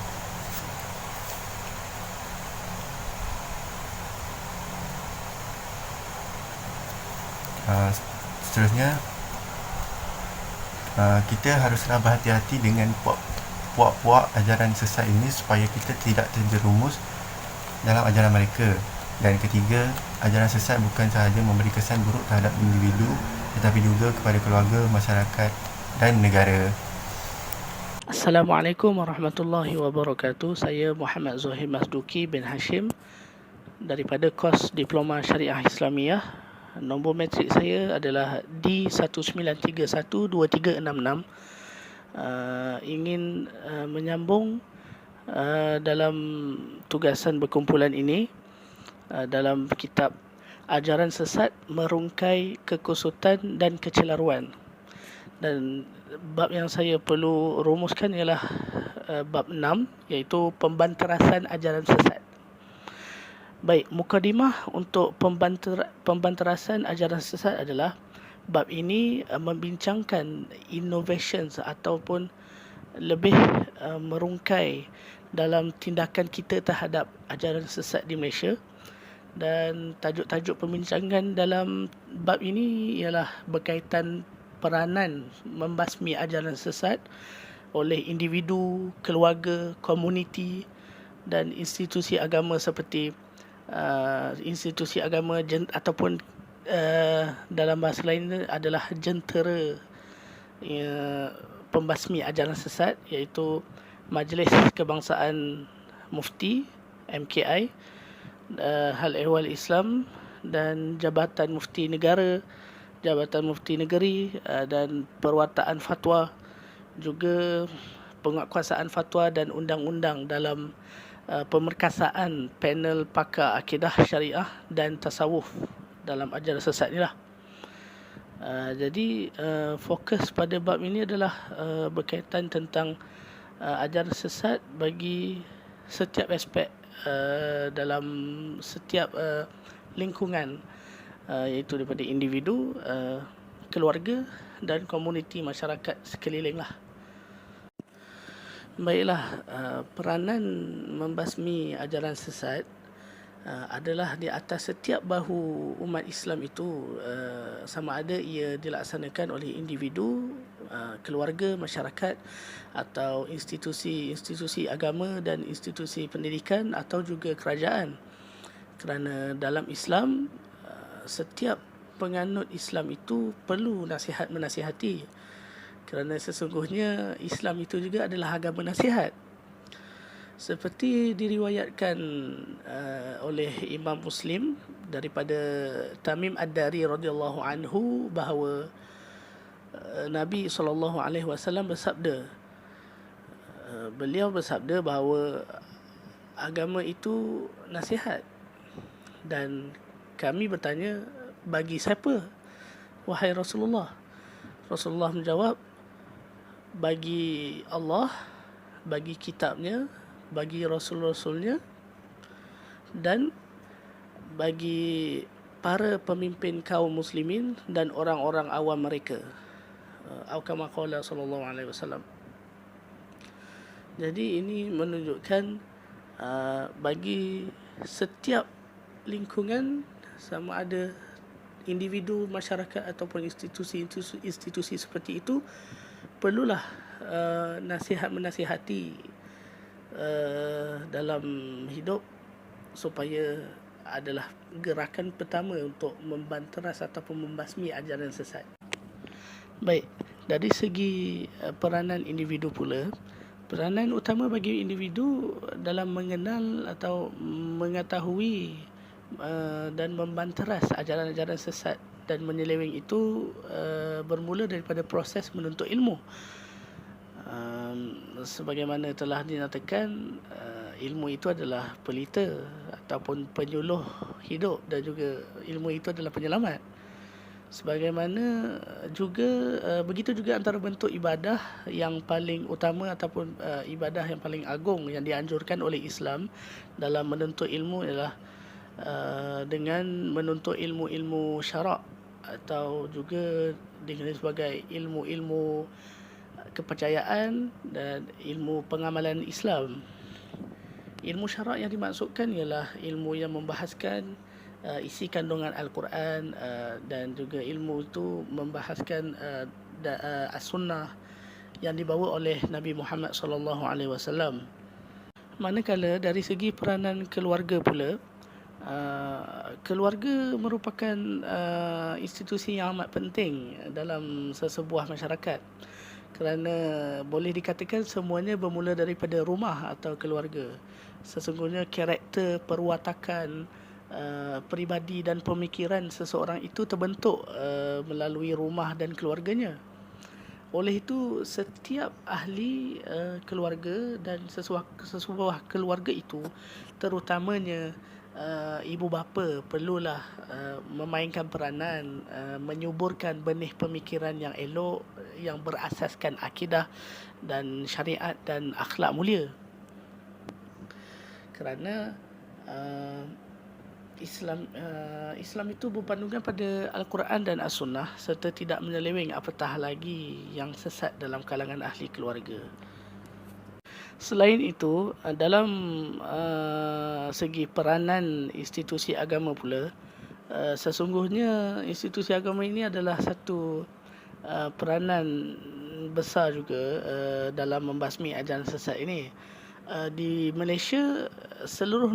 Seterusnya, kita haruslah berhati-hati dengan puak-puak ajaran sesat ini supaya kita tidak terjerumus dalam ajaran mereka. Dan ketiga, ajaran sesat bukan sahaja memberi kesan buruk terhadap individu tetapi juga kepada keluarga, masyarakat dan negara. Assalamualaikum warahmatullahi wabarakatuh. Saya Muhammad Zohir Masduki bin Hashim daripada kos Diploma Syariah Islamiyah. Nombor matrik saya adalah D19312366. Ingin menyambung dalam tugasan berkumpulan ini dalam kitab Ajaran Sesat Merungkai Kekusutan dan Kecelaruan. Dan bab yang saya perlu rumuskan ialah bab 6, iaitu pembanterasan ajaran sesat. Baik, mukadimah untuk pembanterasan ajaran sesat adalah bab ini membincangkan innovations ataupun lebih merungkai dalam tindakan kita terhadap ajaran sesat di Malaysia. Dan tajuk-tajuk pembincangan dalam bab ini ialah berkaitan peranan membasmi ajaran sesat oleh individu, keluarga, komuniti dan institusi agama seperti institusi agama ataupun dalam bahasa lain adalah jentera pembasmi ajaran sesat, iaitu Majlis Kebangsaan Mufti MKI, Hal Ehwal Islam dan Jabatan Mufti Negara, Jabatan Mufti Negeri dan Perwataan Fatwa, juga penguatkuasaan fatwa dan undang-undang dalam pemerkasaan panel pakar akidah syariah dan tasawuf dalam ajaran sesat inilah. Jadi fokus pada bab ini adalah berkaitan tentang ajaran sesat bagi setiap aspek dalam setiap lingkungan, iaitu daripada individu, keluarga dan komuniti masyarakat sekeliling lah. Baiklah, peranan membasmi ajaran sesat adalah di atas setiap bahu umat Islam itu, sama ada ia dilaksanakan oleh individu, keluarga, masyarakat atau institusi agama dan institusi pendidikan atau juga kerajaan. Kerana dalam Islam, setiap penganut Islam itu perlu nasihat menasihati, kerana sesungguhnya Islam itu juga adalah agama nasihat. Seperti diriwayatkan oleh Imam Muslim daripada Tamim Ad-Dari radhiyallahu anhu bahawa Nabi SAW bersabda, beliau bersabda bahawa agama itu nasihat. Dan kami bertanya, bagi siapa wahai Rasulullah? Rasulullah menjawab, bagi Allah, bagi kitabnya, bagi Rasul-Rasulnya dan bagi para pemimpin kaum muslimin dan orang-orang awam mereka. Kama qala sallallahu alaihi wasallam. Jadi ini menunjukkan bagi setiap lingkungan, sama ada individu, masyarakat ataupun institusi seperti itu, perlulah nasihat menasihati dalam hidup, supaya adalah gerakan pertama untuk membanteras ataupun membasmi ajaran sesat. Baik, dari segi peranan individu pula, peranan utama bagi individu dalam mengenal atau mengetahui dan membanteras ajaran-ajaran sesat dan menyeleweng itu bermula daripada proses menuntut ilmu. Sebagaimana telah dinyatakan, ilmu itu adalah pelita ataupun penyuluh hidup, dan juga ilmu itu adalah penyelamat. Sebagaimana juga begitu juga antara bentuk ibadah yang paling utama ataupun ibadah yang paling agung yang dianjurkan oleh Islam dalam menuntut ilmu ialah dengan menuntut ilmu-ilmu syarak, atau juga dikenali sebagai ilmu-ilmu kepercayaan dan ilmu pengamalan Islam. Ilmu syarak yang dimaksudkan ialah ilmu yang membahaskan isi kandungan Al-Quran, dan juga ilmu itu membahaskan as-sunnah yang dibawa oleh Nabi Muhammad SAW. Manakala dari segi peranan keluarga pula, keluarga merupakan institusi yang amat penting dalam sesebuah masyarakat, kerana boleh dikatakan semuanya bermula daripada rumah atau keluarga. Sesungguhnya karakter, perwatakan, peribadi dan pemikiran seseorang itu terbentuk melalui rumah dan keluarganya. Oleh itu, setiap ahli keluarga dan sesebuah keluarga itu, terutamanya ibu bapa, perlulah memainkan peranan, menyuburkan benih pemikiran yang elok, yang berasaskan akidah dan syariat dan akhlak mulia. Kerana Islam itu berpandukan pada Al-Quran dan As-Sunnah, serta tidak menyeleweng apatah lagi yang sesat dalam kalangan ahli keluarga. Selain itu, dalam segi peranan institusi agama pula, sesungguhnya institusi agama ini adalah satu peranan besar juga dalam membasmi ajaran sesat ini. Di Malaysia, seluruh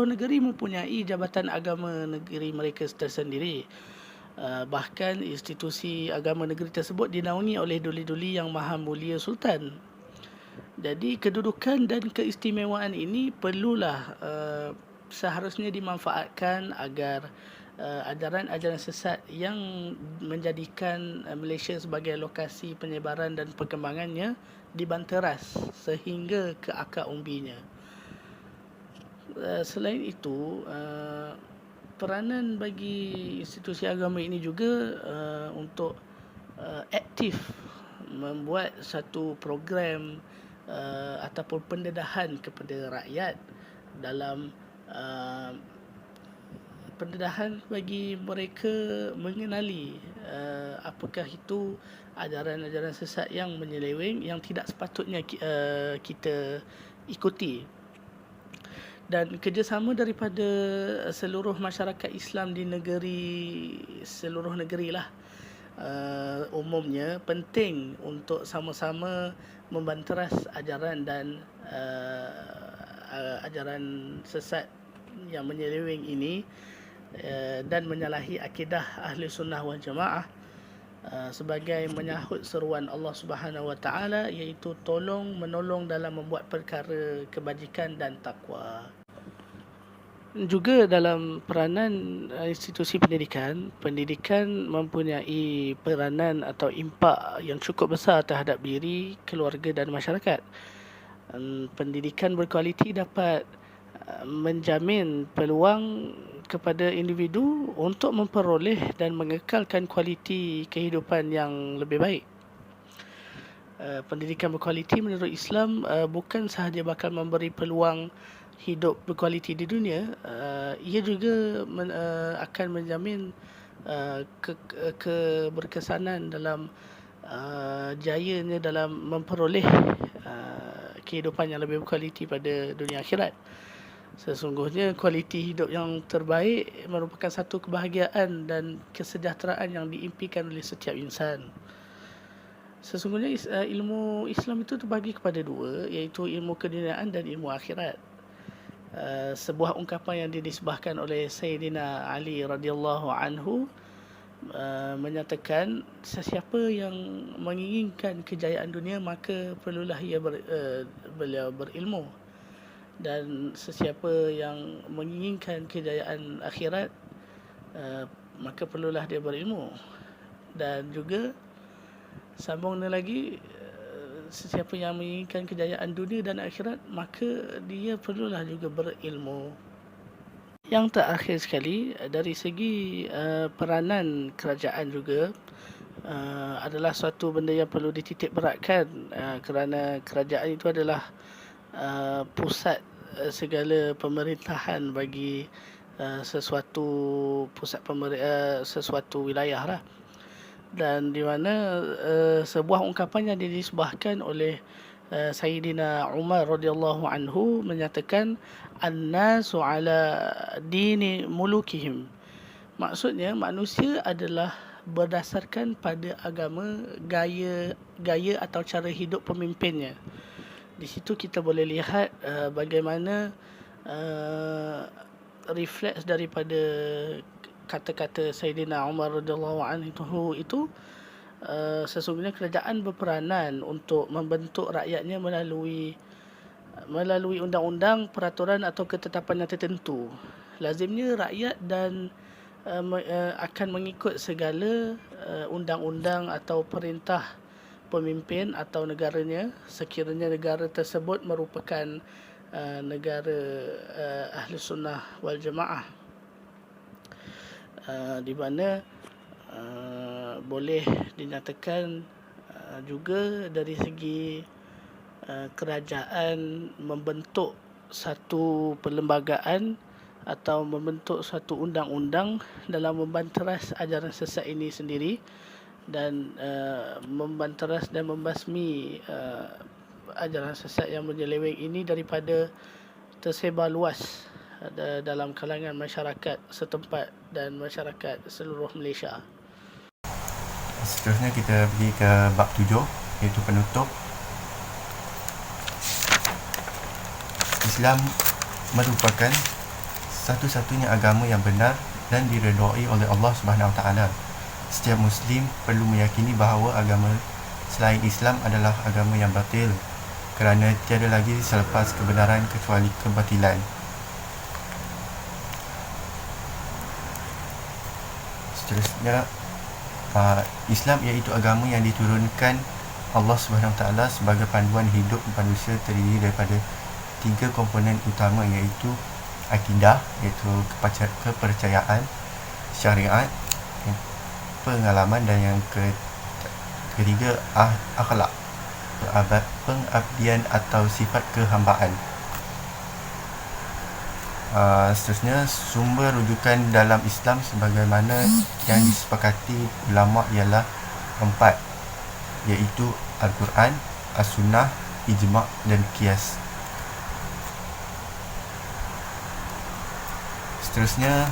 negeri mempunyai jabatan agama negeri mereka tersendiri. Bahkan institusi agama negeri tersebut dinaungi oleh duli-duli yang Maha Mulia Sultan. Jadi kedudukan dan keistimewaan ini perlulah seharusnya dimanfaatkan agar ajaran-ajaran sesat yang menjadikan Malaysia sebagai lokasi penyebaran dan perkembangannya dibanteras sehingga ke akar umbinya. Selain itu, peranan bagi institusi agama ini juga untuk aktif membuat satu program ataupun pendedahan kepada rakyat dalam pendedahan bagi mereka mengenali apakah itu ajaran-ajaran sesat yang menyeleweng, yang tidak sepatutnya kita ikuti. Dan kerjasama daripada seluruh masyarakat Islam di seluruh negeri lah, umumnya penting untuk sama-sama membanteras ajaran dan ajaran sesat yang menyeleweng ini dan menyalahi akidah Ahli Sunnah wal Jamaah, sebagai menyahut seruan Allah Subhanahu Wa Taala, iaitu tolong menolong dalam membuat perkara kebajikan dan takwa. Juga dalam peranan institusi pendidikan mempunyai peranan atau impak yang cukup besar terhadap diri, keluarga dan masyarakat. Pendidikan berkualiti dapat menjamin peluang kepada individu untuk memperoleh dan mengekalkan kualiti kehidupan yang lebih baik. Pendidikan berkualiti menurut Islam bukan sahaja bakal memberi peluang hidup berkualiti di dunia, ia juga akan menjamin keberkesanan dalam jayanya dalam memperoleh kehidupan yang lebih berkualiti pada dunia akhirat. Sesungguhnya kualiti hidup yang terbaik merupakan satu kebahagiaan dan kesejahteraan yang diimpikan oleh setiap insan. Sesungguhnya ilmu Islam itu terbagi kepada dua, iaitu ilmu keduniaan dan ilmu akhirat. Sebuah ungkapan yang dinisbahkan oleh Sayyidina Ali radhiyallahu anhu menyatakan, sesiapa yang menginginkan kejayaan dunia maka perlulah beliau berilmu, dan sesiapa yang menginginkan kejayaan akhirat maka perlulah dia berilmu. Dan juga sambung lagi, sesiapa yang menginginkan kejayaan dunia dan akhirat maka dia perlulah juga berilmu. Yang terakhir sekali, dari segi peranan kerajaan juga adalah suatu benda yang perlu dititik beratkan, kerana kerajaan itu adalah pusat segala pemerintahan bagi sesuatu sesuatu wilayah lah. Dan di mana sebuah ungkapan yang dinisbahkan oleh Sayyidina Umar radhiyallahu anhu menyatakan, an-nasu ala dini mulukihim. Maksudnya manusia adalah berdasarkan pada agama gaya atau cara hidup pemimpinnya. Di situ kita boleh lihat bagaimana refleks daripada kata-kata Sayyidina Umar radhiyallahu anhu itu, sesungguhnya kerajaan berperanan untuk membentuk rakyatnya melalui undang-undang, peraturan atau ketetapan yang tertentu. Lazimnya rakyat akan mengikut segala undang-undang atau perintah pemimpin atau negaranya sekiranya negara tersebut merupakan negara Ahli Sunnah wal Jamaah, di mana boleh dinyatakan juga dari segi kerajaan membentuk satu perlembagaan atau membentuk satu undang-undang dalam membanteras ajaran sesat ini sendiri, dan membanteras dan membasmi ajaran sesat yang menyeleweng ini daripada tersebar luas dalam kalangan masyarakat setempat dan masyarakat seluruh Malaysia. Seterusnya kita pergi ke bab 7, iaitu penutup. Islam merupakan satu-satunya agama yang benar dan diredai oleh Allah Subhanahu Wa Taala. Setiap Muslim perlu meyakini bahawa agama selain Islam adalah agama yang batil, kerana tiada lagi selepas kebenaran kecuali kebatilan. Seterusnya, Islam iaitu agama yang diturunkan Allah Subhanahu Wa Taala sebagai panduan hidup manusia, terdiri daripada 3 komponen utama, iaitu akidah, iaitu kepercayaan, syariat, pengalaman, dan yang ketiga akhlak, pengabdian atau sifat kehambaan. Seterusnya, sumber rujukan dalam Islam sebagaimana yang disepakati ulama ialah 4, iaitu Al-Quran, As-Sunnah, Ijma' dan Qiyas. Seterusnya,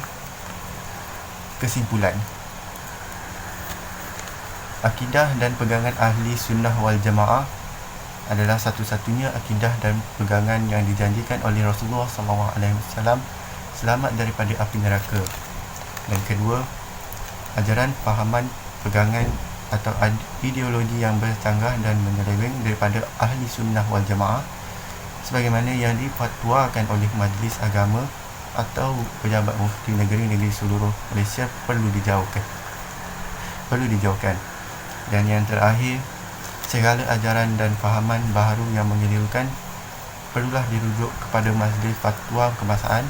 kesimpulan. Akidah dan pegangan ahli sunnah wal jamaah adalah satu-satunya akidah dan pegangan yang dijanjikan oleh Rasulullah SAW selamat daripada api neraka. Dan kedua, ajaran, fahaman, pegangan atau ideologi yang bercanggah dan menyeleweng daripada ahli sunnah wal jamaah sebagaimana yang difatwakan oleh majlis agama atau pejabat mufti negeri-negeri seluruh Malaysia perlu dijauhkan. Dan yang terakhir, segala ajaran dan fahaman baharu yang menyelirukan perlulah dirujuk kepada majlis fatwa kebangsaan,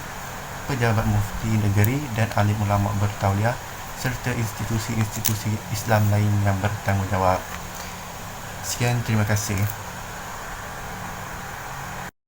pejabat mufti negeri dan alim ulama bertauliah serta institusi-institusi Islam lain yang bertanggungjawab. Sekian, terima kasih.